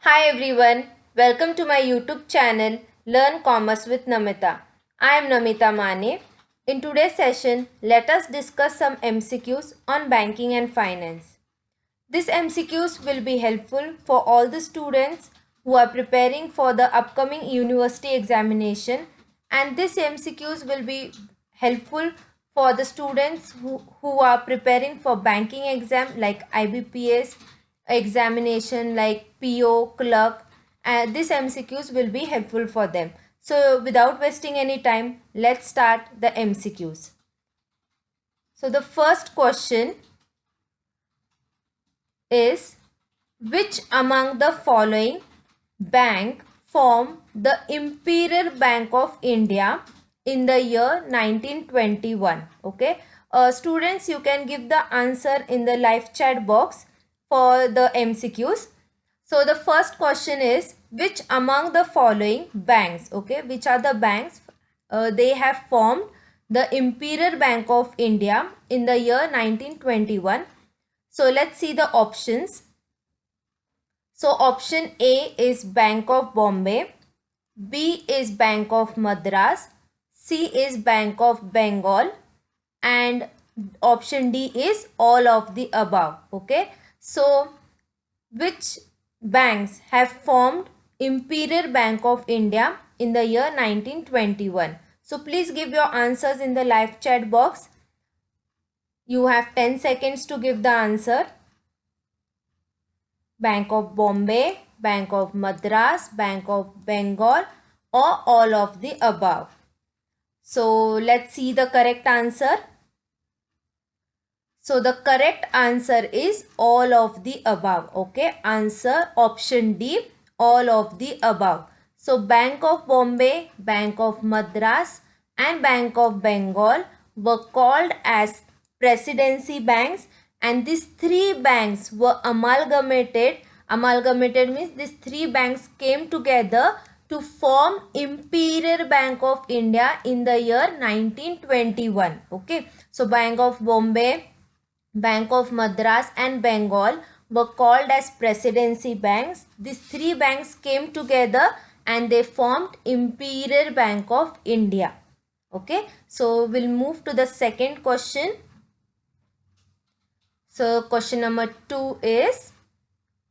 Hi everyone, welcome to my YouTube channel Learn Commerce with Namita. I am Namita Mane. In today's session, let us discuss some MCQs on banking and finance. These MCQs will be helpful for all the students who are preparing for the upcoming university examination, and these MCQs will be helpful for the students who are preparing for banking exam like IBPS examination like PO, clerk. These MCQs will be helpful for them. So without wasting any time, let's start the MCQs. So the first question is, which among the following bank formed the Imperial Bank of India in the year 1921? Okay, students, you can give the answer in the live chat box for the MCQs. So the first question is, which among the following banks, okay, which are the banks they have formed the Imperial Bank of India in the year 1921? So let's see the options. So option A is Bank of Bombay, B is Bank of Madras, C is Bank of Bengal, and option D is all of the above. Okay, so which banks have formed Imperial Bank of India in the year 1921? So please give your answers in the live chat box. You have 10 seconds to give the answer. Bank of Bombay, Bank of Madras, Bank of Bengal, or all of the above. So let's see the correct answer. So the correct answer is all of the above. Okay, answer option D, all of the above. So Bank of Bombay, Bank of Madras, and Bank of Bengal were called as presidency banks, and these three banks were amalgamated. Amalgamated means these three banks came together to form Imperial Bank of India in the year 1921. Okay, so Bank of Bombay, Bank of Madras, and Bengal were called as presidency banks. These three banks came together and they formed Imperial Bank of India. Okay, so we'll move to the second question. So question number 2 is,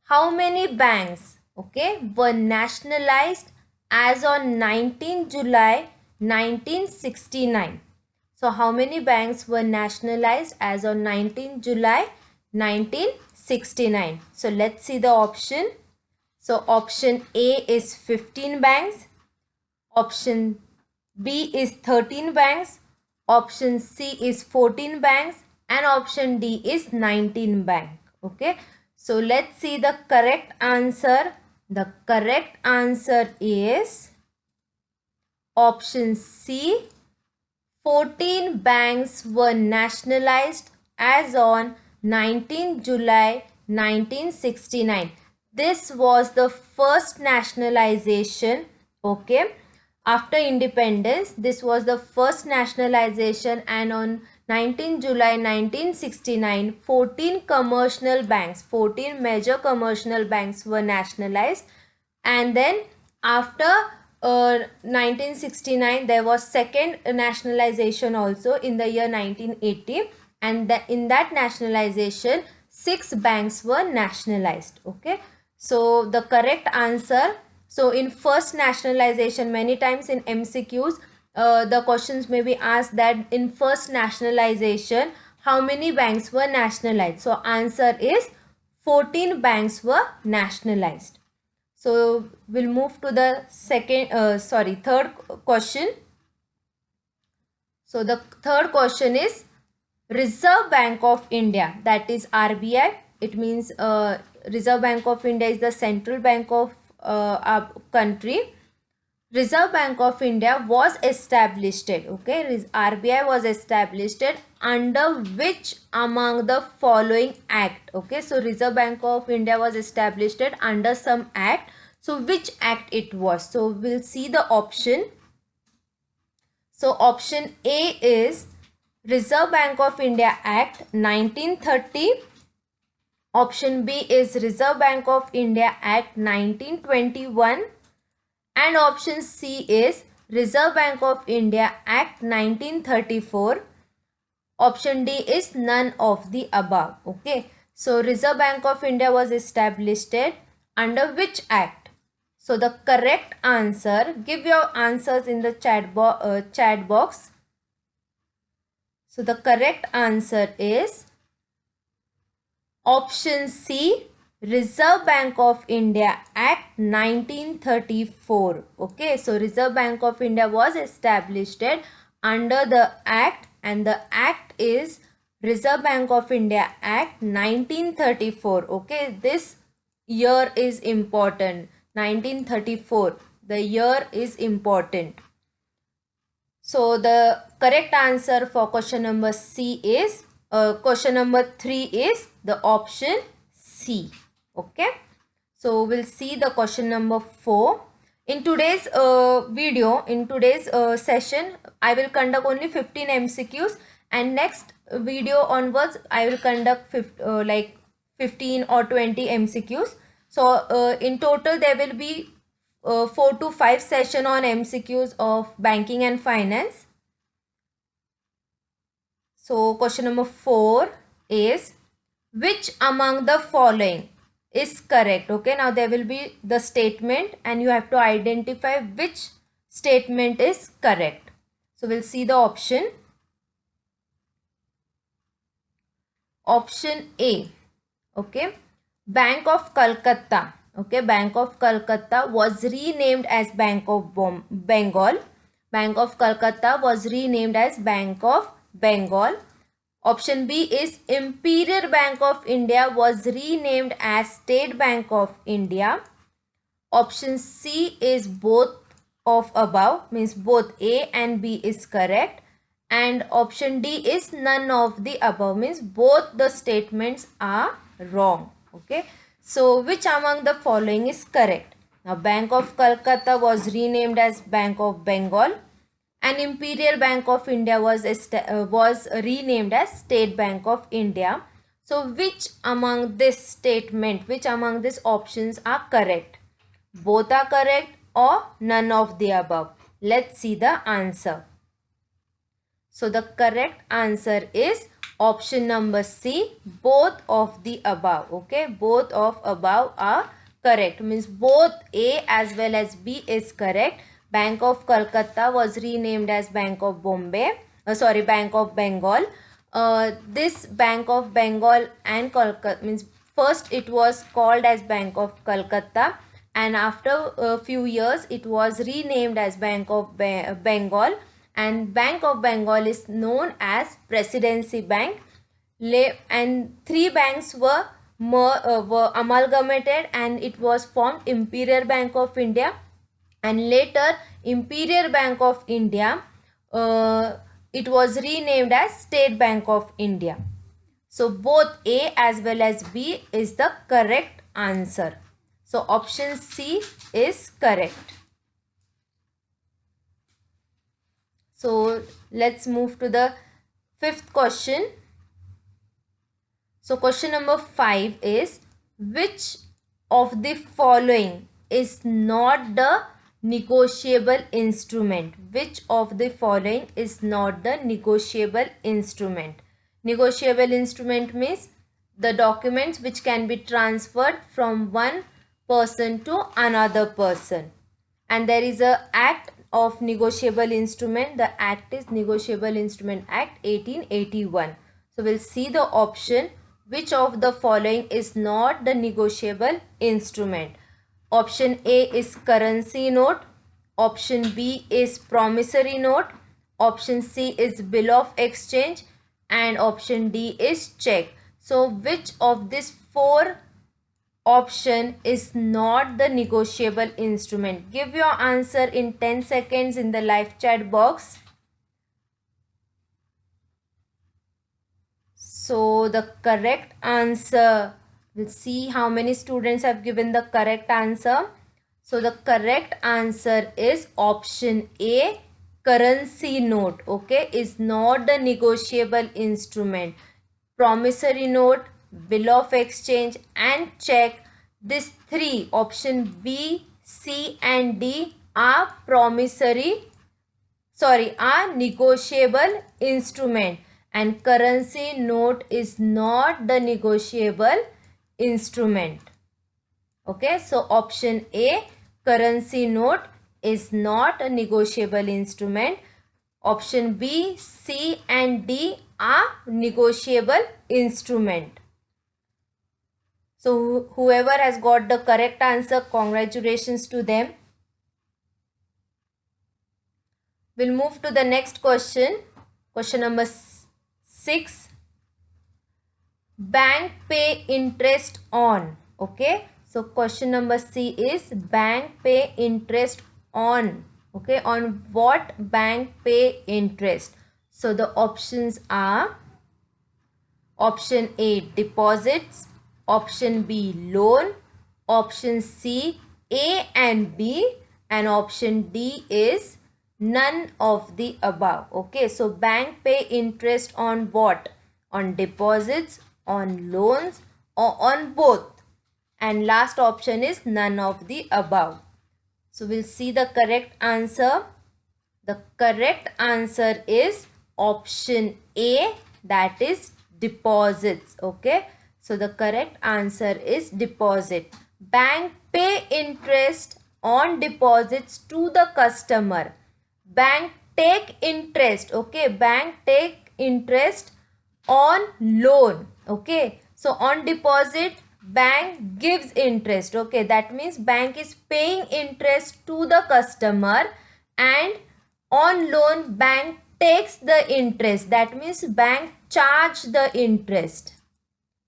how many banks, okay, were nationalized as on 19 July 1969? So how many banks were nationalized as on 19 July 1969? So let's see the option. So option A is 15 banks, option B is 13 banks, option C is 14 banks, and option D is 19 bank. Okay, so let's see the correct answer. The correct answer is option C. 14 banks were nationalized as on 19 July 1969. This was the first nationalization, okay, after independence. This was the first nationalization, and on 19 July 1969, 14 commercial banks, 14 major commercial banks were nationalized. And then after 1969, there was second nationalization also in the year 1980, and in that nationalization 6 banks were nationalized. Okay, so the correct answer, so in first nationalization, many times in MCQs the questions may be asked that in first nationalization how many banks were nationalized. So answer is 14 banks were nationalized. So we'll move to the third question. So the third question is, Reserve Bank of India, that is RBI. It means Reserve Bank of India is the central bank of our country. Reserve Bank of India was established, okay, RBI was established under which among the following act? Okay, so Reserve Bank of India was established under some act. So which act it was? So we'll see the option. So option A is Reserve Bank of India Act 1930. Option B is Reserve Bank of India Act 1921. And option C is Reserve Bank of India Act 1934. Option D is none of the above. Okay. So Reserve Bank of India was established under which act? So the correct answer, give your answers in the chat box. So the correct answer is option C, Reserve Bank of India Act 1934. Okay, so Reserve Bank of India was established under the act, and the act is Reserve Bank of India Act 1934. Okay, this year is important. 1934. The year is important. So the correct answer for question number C is question number 3 is the option C. Okay. So we'll see the question number 4. In today's video, in today's session, I will conduct only 15 MCQs, and next video onwards I will conduct 15 or 20 MCQs. So in total there will be 4 to 5 session on MCQs of banking and finance. So question number 4 is, which among the following is correct? Okay, now there will be the statement and you have to identify which statement is correct. So we'll see the option. Option A. Okay, Bank of Calcutta. Okay, Bank of Calcutta was renamed as Bank of Bengal. Bank of Calcutta was renamed as Bank of Bengal. Option B is Imperial Bank of India was renamed as State Bank of India. Option C is both of above, means both A and B is correct. And option D is none of the above, means both the statements are wrong. Okay. So which among the following is correct? Now Bank of Calcutta was renamed as Bank of Bengal, and Imperial Bank of India was renamed as State Bank of India. So which among this statement, which among these options are correct? Both are correct or none of the above? Let's see the answer. So the correct answer is option number C, both of the above. Okay, both of above are correct, means both A as well as B is correct. Bank of Calcutta was renamed as Bank of Bank of Bengal. This Bank of Bengal and Calcutta, means first it was called as Bank of Calcutta, and after a few years it was renamed as Bank of Bengal, and Bank of Bengal is known as Presidency Bank. And 3 banks were amalgamated and it was formed Imperial Bank of India, and later Imperial Bank of India it was renamed as State Bank of India. So both A as well as B is the correct answer. So option C is correct. So let's move to the 5th question. So question number 5 is, which of the following is not the negotiable instrument? Which of the following is not the negotiable instrument? Negotiable instrument means the documents which can be transferred from one person to another person. And there is a act of negotiable instrument. The act is Negotiable Instrument Act 1881. So we'll see the option. Which of the following is not the negotiable instrument? Option A is currency note. Option B is promissory note. Option C is bill of exchange. And option D is check. So which of these 4 option is not the negotiable instrument? Give your answer in 10 seconds in the live chat box. So the correct answer, we'll see how many students have given the correct answer. So the correct answer is option A, currency note. Okay, is not the negotiable instrument. Promissory note, bill of exchange, and check. These three, option B, C and D, are negotiable instrument, and currency note is not the negotiable instrument. Okay, so option A, currency note is not a negotiable instrument. Option B, C and D are negotiable instrument. So whoever has got the correct answer, congratulations to them. We'll move to the next question. Question number 6. Bank pay interest on. Okay. So question number C is bank pay interest on. Okay. On what bank pay interest? So the options are option A, deposits, option B, loan, option C, A and B, and option D is none of the above. Okay, so bank pay interest on what? On deposits, on loans, or on both. And last option is none of the above. So we'll see the correct answer. The correct answer is option A, that is deposits. Okay, so the correct answer is deposit. Bank pay interest on deposits to the customer. Bank take interest. Okay, bank take interest on loan. Okay, so on deposit bank gives interest. Okay, that means bank is paying interest to the customer, and on loan bank takes the interest. That means bank charge the interest.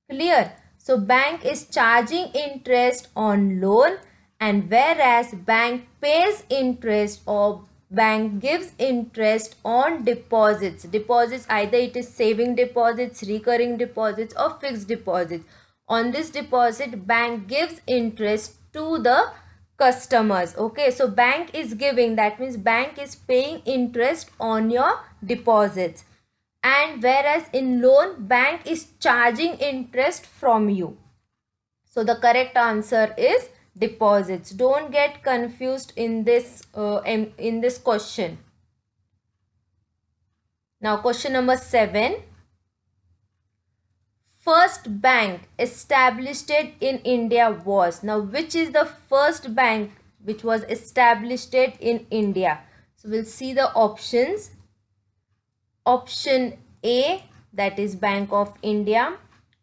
Clear? So bank is charging interest on loan, and whereas bank pays interest or bank gives interest on deposits. Deposits, either it is saving deposits, recurring deposits, or fixed deposits. On this deposit bank gives interest to the customers. Okay, so bank is giving, that means bank is paying interest on your deposits, and whereas in loan bank is charging interest from you. So the correct answer is deposits. Don't get confused in this question. Now question number 7. First bank established in India was. Now which is the first bank which was established in India? So we'll see the options. Option A, that is Bank of India.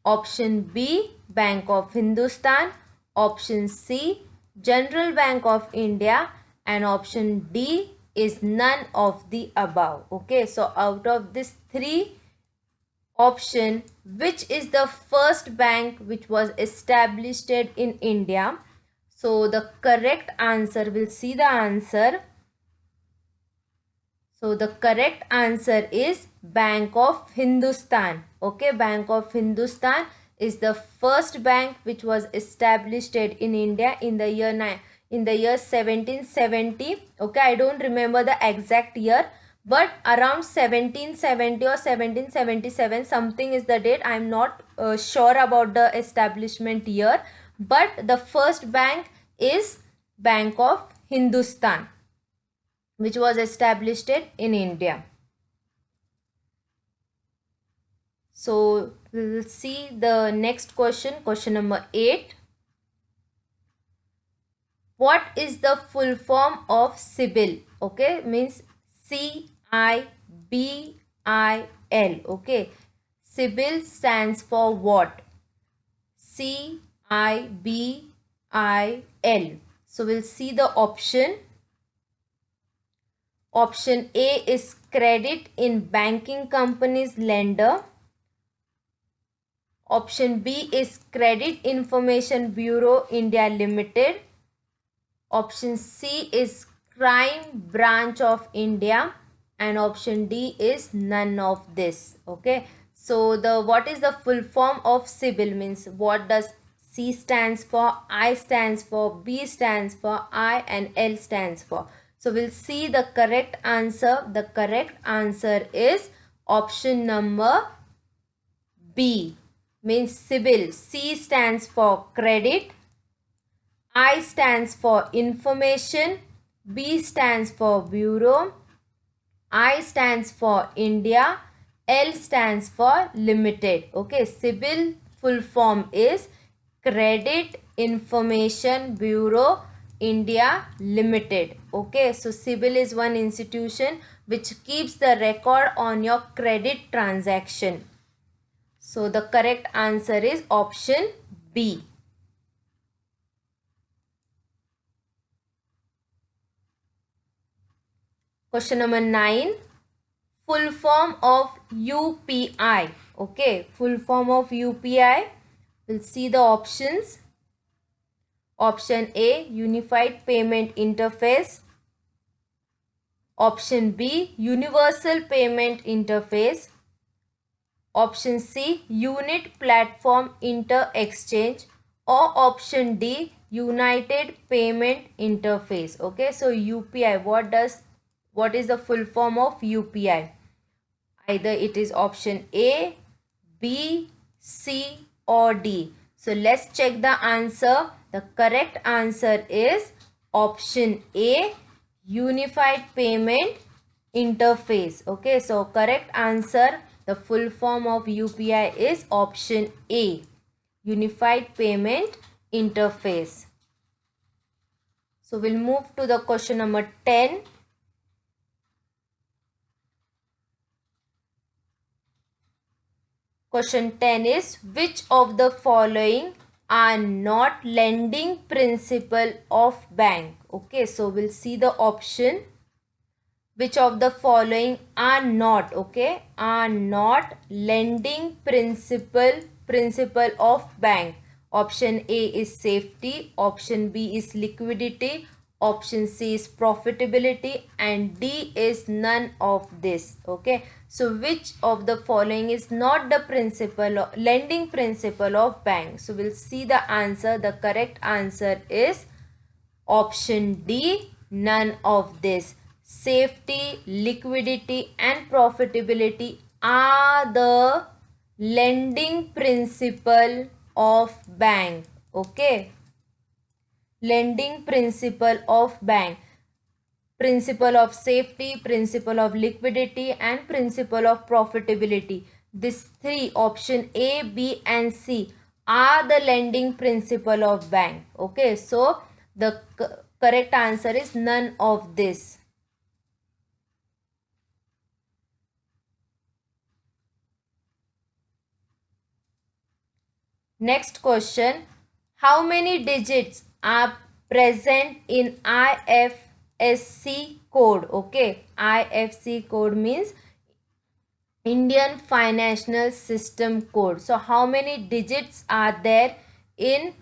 Option B, Bank of Hindustan. Option C, General Bank of India. And option D is none of the above. Okay, so out of these three option, which is the first bank which was established in India? So the correct answer, we'll see the answer. So the correct answer is Bank of Hindustan. Okay, Bank of Hindustan is the first bank which was established in India in the year 1770. Okay, I don't remember the exact year, but around 1770 or 1777 something is the date. I am not sure about the establishment year, but the first bank is Bank of Hindustan, which was established in India. So we will see the next question, question number 8. What is the full form of CIBIL? Okay, means CIBIL. Okay, CIBIL stands for what? CIBIL. So we'll see the option. Option A is credit in banking company's lender. Option B is Credit Information Bureau India Limited. Option C is Crime Branch of India, and option D is none of this. Okay, so what is the full form of CIBIL? Means what does C stands for, I stands for, B stands for, I, and L stands for. So we'll see the correct answer. The correct answer is option number B, means CIBIL. C stands for credit, I stands for information, B stands for bureau, I stands for India, L stands for limited. Okay, CIBIL full form is Credit Information Bureau India Limited. Okay, so CIBIL is one institution which keeps the record on your credit transaction. So the correct answer is option B. Question number 9. Full form of UPI. Okay, full form of UPI. We'll see the options. Option A, Unified Payment Interface. Option B, Universal Payment Interface. Option C, Unit Platform Inter-Exchange. Or option D, United Payment Interface. Okay, so UPI, what is the full form of UPI? Either it is option A, B, C or D. So let's check the answer. The correct answer is option A, Unified Payment Interface. Okay, so correct answer, the full form of UPI is option A, Unified Payment Interface. So we'll move to the question number 10. Question 10 is, which of the following are not lending principle of bank? Okay, so we'll see the option. Which of the following are not, okay, are not lending principle of bank? Option A is safety, option B is liquidity, option C is profitability, and D is none of this. Okay, so which of the following is not the lending principle of bank? So we'll see the answer. The correct answer is option D, none of this. Safety, liquidity and profitability are the lending principle of bank. Okay, lending principle of bank. Principle of safety, principle of liquidity and principle of profitability. These three, option A, B and C, are the lending principle of bank. Okay, so the correct answer is none of this. Next question. How many digits are present in IFSC code? Okay, IFSC code means Indian Financial System Code. So how many digits are there in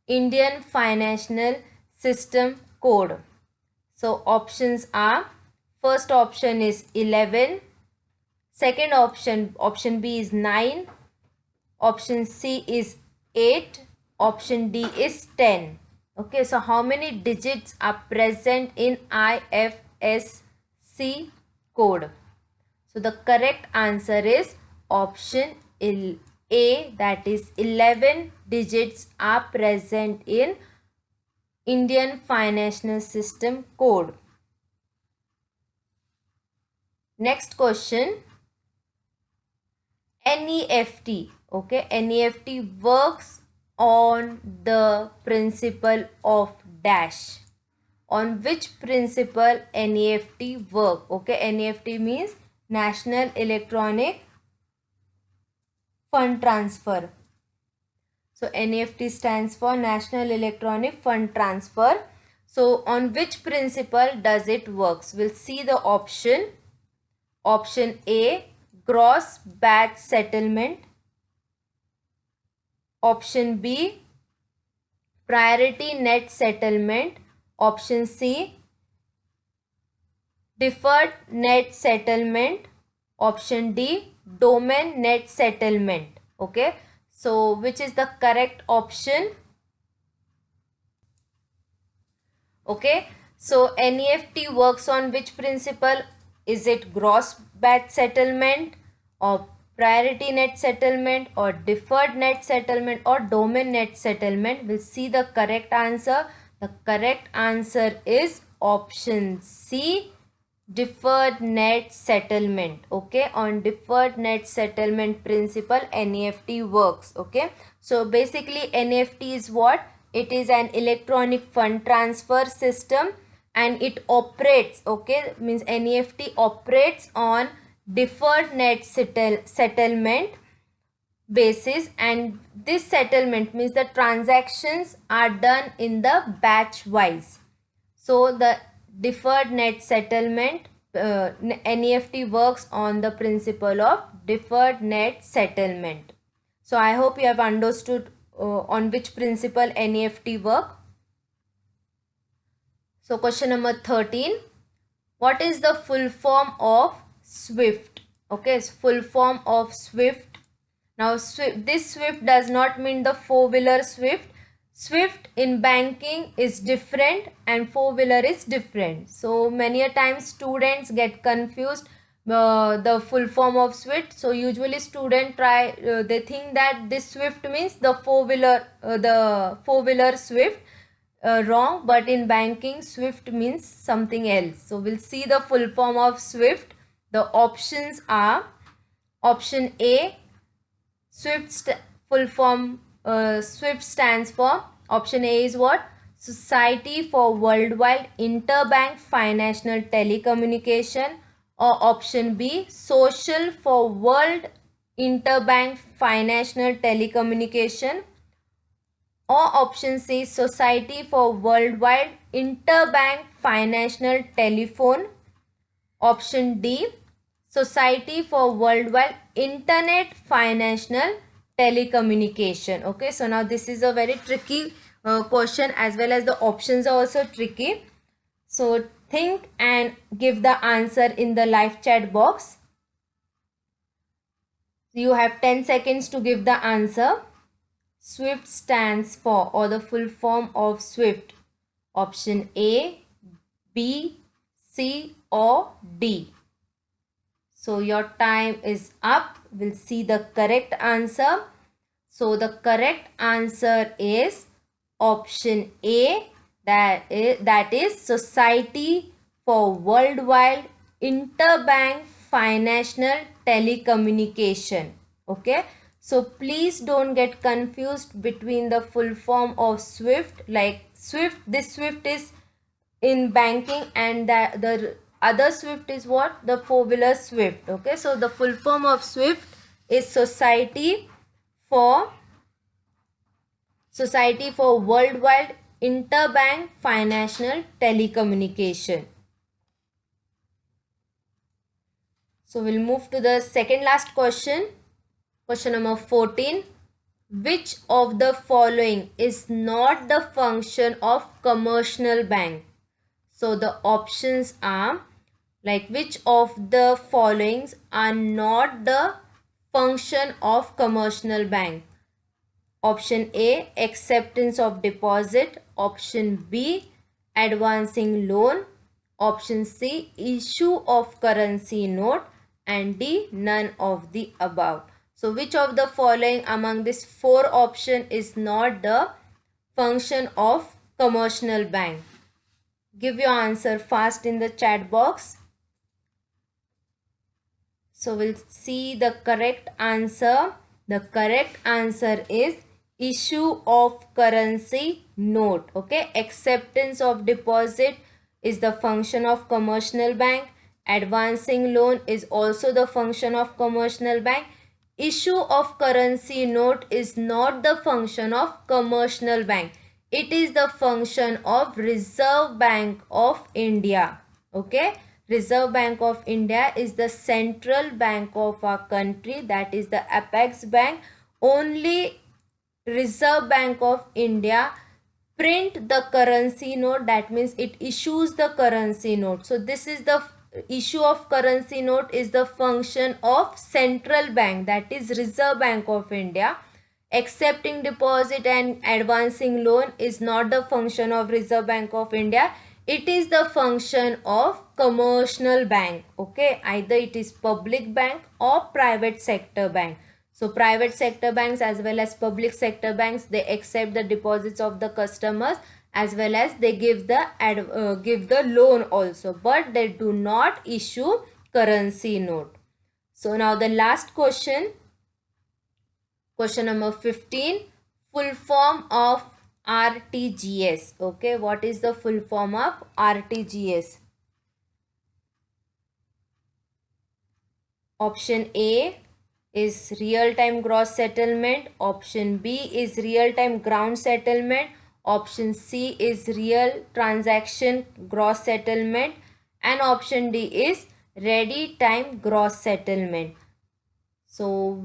Indian Financial System Code? So options are, first option is 11, second option B is 9, option C is 8, option D is 10. Okay, so how many digits are present in IFSC code? So the correct answer is option A, that is 11 digits are present in Indian Financial System Code. Next question. NEFT. Okay, NEFT works on the principle of dash. On which principle NEFT work? Okay, NEFT means National Electronic Fund Transfer. So NEFT stands for National Electronic Fund Transfer. So on which principle does it works? We'll see the option. Option A, gross batch settlement. Option B, priority net settlement. Option C, deferred net settlement. Option D, domain net settlement. Okay, so which is the correct option? Okay, so NEFT works on which principle? Is it gross batch settlement or priority net settlement or deferred net settlement or domain net settlement. We'll see the correct answer. The correct answer is option C, deferred net settlement. Okay, on deferred net settlement principle NEFT works. Okay, so basically NEFT is what? It is an electronic fund transfer system and it operates, okay, means NEFT operates on deferred net settlement basis, and this settlement means the transactions are done in the batch wise. So the deferred net settlement NEFT works on the principle of deferred net settlement. So I hope you have understood on which principle NEFT work. So question number 13. What is the full form of SWIFT? Okay, full form of SWIFT. Now this SWIFT does not mean the four-wheeler SWIFT. SWIFT in banking is different and four-wheeler is different. So many a times students get confused the full form of SWIFT. So usually students they think that this SWIFT means the four-wheeler SWIFT. Wrong, but in banking SWIFT means something else. So we'll see the full form of SWIFT. The options are option A, SWIFT full form SWIFT stands for, option A is what? Society for Worldwide Interbank Financial Telecommunication, or option B, Social for World Interbank Financial Telecommunication, or option C, Society for Worldwide Interbank Financial Telephone, option D, Society for Worldwide Internet Financial Telecommunication. Okay, so now this is a very tricky question, as well as the options are also tricky. So think and give the answer in the live chat box. You have 10 seconds to give the answer. SWIFT stands for, or the full form of SWIFT, option A, B, C or D. So your time is up. We'll see the correct answer. So the correct answer is option A, that is Society for Worldwide Interbank Financial Telecommunication. Okay. So please don't get confused between the full form of SWIFT. Like SWIFT, this SWIFT is in banking, and the other SWIFT is what? The four-wheeler SWIFT. Okay, so the full form of SWIFT is Society for Worldwide Interbank Financial Telecommunication. So we'll move to the second last question. Question number 14. Which of the following is not the function of commercial bank? So the options are like, which of the followings are not the function of commercial bank? Option A, acceptance of deposit. Option B, advancing loan. Option C, issue of currency note. And D, none of the above. So which of the following among these four options is not the function of commercial bank? Give your answer fast in the chat box. So we'll see the correct answer. The correct answer is issue of currency note. Okay, acceptance of deposit is the function of commercial bank. Advancing loan is also the function of commercial bank. Issue of currency note is not the function of commercial bank. It is the function of Reserve Bank of India. Okay, Reserve Bank of India is the central bank of our country, that is the apex bank. Only Reserve Bank of India print the currency note, that means it issues the currency note. So this is the issue of currency note is the function of central bank, that is Reserve Bank of India. Accepting deposit and advancing loan is not the function of Reserve Bank of India. It is the function of commercial bank. Okay, either it is public bank or private sector bank. So private sector banks as well as public sector banks, they accept the deposits of the customers as well as they give the loan also, but they do not issue currency note. So now the last question number 15, full form of RTGS. Okay, what is the full form of RTGS? Option A is real-time gross settlement. Option B is real-time ground settlement. Option C is real transaction gross settlement. And option D is ready-time gross settlement. So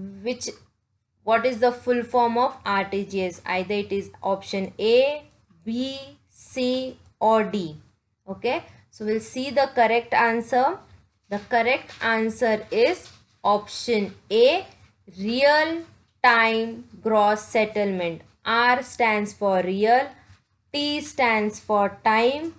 what is the full form of RTGS? Either it is option A, B, C or D. Okay, so we'll see the correct answer. The correct answer is option A, real time gross settlement. R stands for real, T stands for time,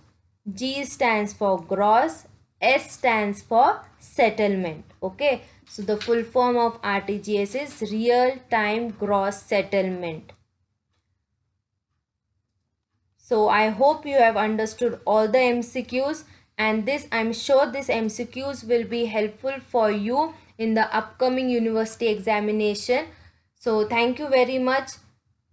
G stands for gross, S stands for settlement. Okay, so the full form of RTGS is real time gross settlement. So I hope you have understood all the MCQs, and I'm sure this MCQs will be helpful for you in the upcoming university examination. So thank you very much.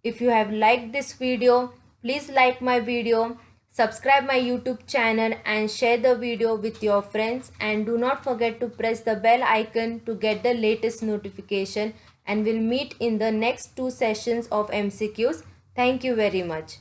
If you have liked this video, please like my video, subscribe my YouTube channel and share the video with your friends, and do not forget to press the bell icon to get the latest notification, and we'll meet in the next 2 sessions of MCQs. Thank you very much.